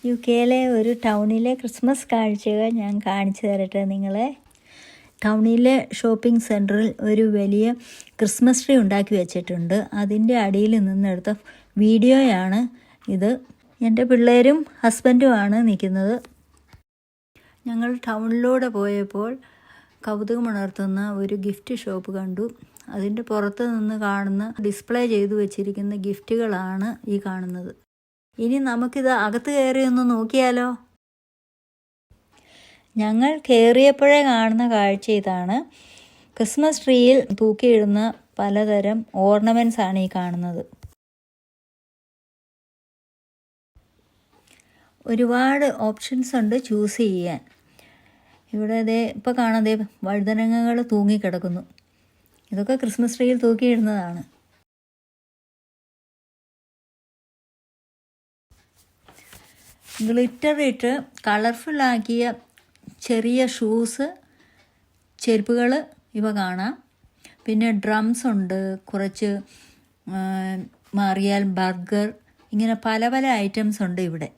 U കെയിലെ ഒരു ടൗണിലെ ക്രിസ്മസ് കാഴ്ചകൾ ഞാൻ കാണിച്ചു തരട്ടെ നിങ്ങളെ. ടൗണിലെ ഷോപ്പിംഗ് സെൻറ്ററിൽ ഒരു വലിയ ക്രിസ്മസ് ട്രീ ഉണ്ടാക്കി വെച്ചിട്ടുണ്ട്. അതിൻ്റെ അടിയിൽ നിന്നെടുത്ത വീഡിയോയാണ് ഇത്. എൻ്റെ പിള്ളേരും ഹസ്ബൻഡുമാണ് നിൽക്കുന്നത്. ഞങ്ങൾ ടൗണിലൂടെ പോയപ്പോൾ കൗതുകമുണർത്തുന്ന ഒരു ഗിഫ്റ്റ് ഷോപ്പ് കണ്ടു. അതിൻ്റെ പുറത്ത് നിന്ന് കാണുന്ന ഡിസ്പ്ലേ ചെയ്തു വെച്ചിരിക്കുന്ന ഗിഫ്റ്റുകളാണ് ഈ കാണുന്നത്. ഇനി നമുക്കിത് അകത്ത് കയറി ഒന്ന് നോക്കിയാലോ. ഞങ്ങൾ കയറിയപ്പോഴേ കാണുന്ന കാഴ്ച ഇതാണ്. ക്രിസ്മസ് ട്രീയിൽ തൂക്കിയിടുന്ന പലതരം ഓർണമെൻറ്റ്സ് ആണ് ഈ കാണുന്നത്. ഒരുപാട് ഓപ്ഷൻസ് ഉണ്ട് ചൂസ് ചെയ്യാൻ. ഇവിടെ ഇപ്പോൾ കാണാതെ വഴുതനങ്ങകൾ തൂങ്ങിക്കിടക്കുന്നു. ഇതൊക്കെ ക്രിസ്മസ് ട്രീയിൽ തൂക്കിയിടുന്നതാണ്. ഗ്ലിറ്റർ ഇട്ട് കളർഫുള്ളാക്കിയ ചെറിയ ഷൂസ്, ചെരുപ്പുകൾ ഇവ കാണാം. പിന്നെ ഡ്രംസ് ഉണ്ട്, കുറച്ച് മാറിയാൽ ബർഗർ, ഇങ്ങനെ പല പല ഐറ്റംസ് ഉണ്ട് ഇവിടെ.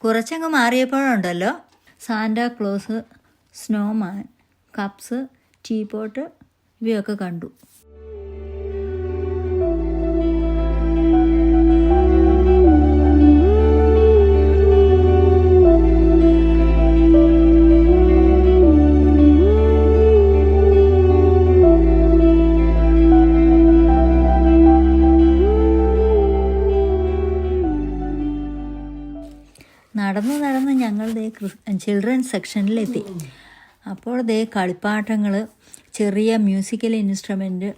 കുറച്ചങ്ങ് മാറിയപ്പോഴുണ്ടല്ലോ സാന്റാക്ലോസ്, സ്നോമാൻ, കപ്സ്, ടീപോട്ട് ഇവയൊക്കെ കണ്ടു. നടന്ന് ഞങ്ങൾ ചിൽഡ്രൻസ് സെക്ഷനിലെത്തി. അപ്പോൾ കളിപ്പാട്ടങ്ങൾ, ചെറിയ മ്യൂസിക്കൽ ഇൻസ്ട്രുമെൻറ്റ്,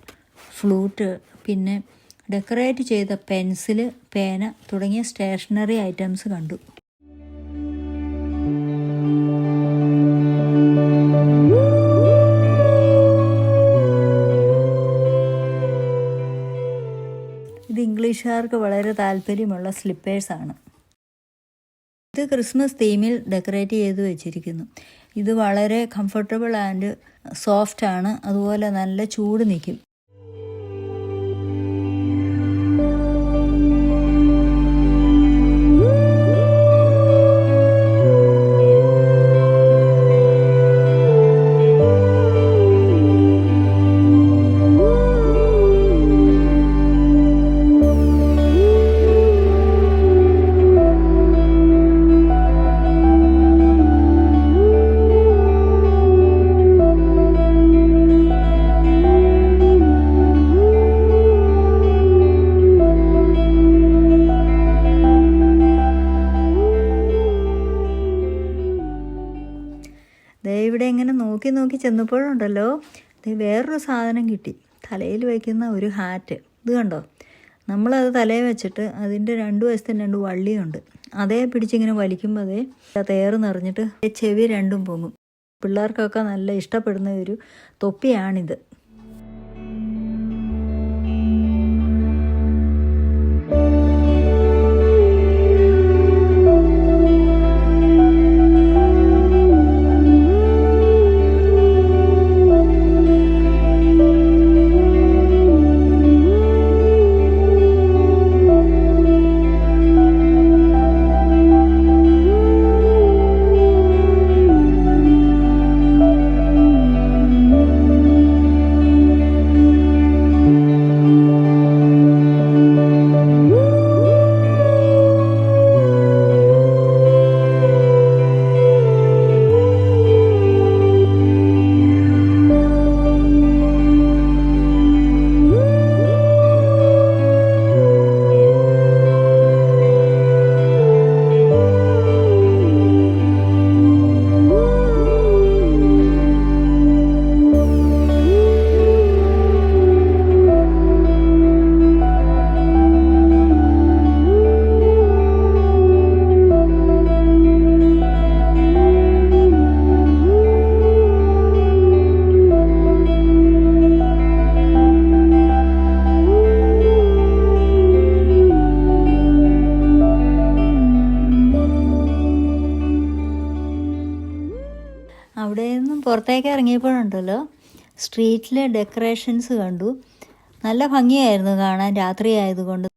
ഫ്ലൂട്ട്, പിന്നെ ഡെക്കറേറ്റ് ചെയ്ത പെൻസില്, പേന തുടങ്ങിയ സ്റ്റേഷനറി ഐറ്റംസ് കണ്ടു. ഇത് ഇംഗ്ലീഷുകാർക്ക് വളരെ താല്പര്യമുള്ള സ്ലിപ്പേഴ്സാണ്. ഇത് ക്രിസ്മസ് തീമിൽ ഡെക്കറേറ്റ് ചെയ്ത് വെച്ചിരിക്കുന്നു. ഇത് വളരെ കംഫർട്ടബിൾ ആൻഡ് സോഫ്റ്റ് ആണ്. അതുപോലെ നല്ല ചൂട് നിൽക്കും. ഇവിടെ ഇങ്ങനെ നോക്കി ചെന്നപ്പോഴുണ്ടല്ലോ വേറൊരു സാധനം കിട്ടി. തലയിൽ വയ്ക്കുന്ന ഒരു ഹാറ്റ്. ഇത് കണ്ടോ? നമ്മളത് തലയിൽ വെച്ചിട്ട് അതിൻ്റെ 2 വശത്തും 2 വള്ളിയുണ്ട്. അതേ പിടിച്ചിങ്ങനെ വലിക്കുമ്പോൾ തേറ് നിറഞ്ഞിട്ട് ചെവി രണ്ടും പൊങ്ങും. പിള്ളേർക്കൊക്കെ നല്ല ഇഷ്ടപ്പെടുന്ന ഒരു തൊപ്പിയാണിത്. അവിടെ നിന്നും പുറത്തേക്ക് ഇറങ്ങിയപ്പോഴുണ്ടല്ലോ സ്ട്രീറ്റിലെ ഡെക്കറേഷൻസ് കണ്ടു. നല്ല ഭംഗിയായിരുന്നു കാണാൻ, രാത്രി ആയതുകൊണ്ട്.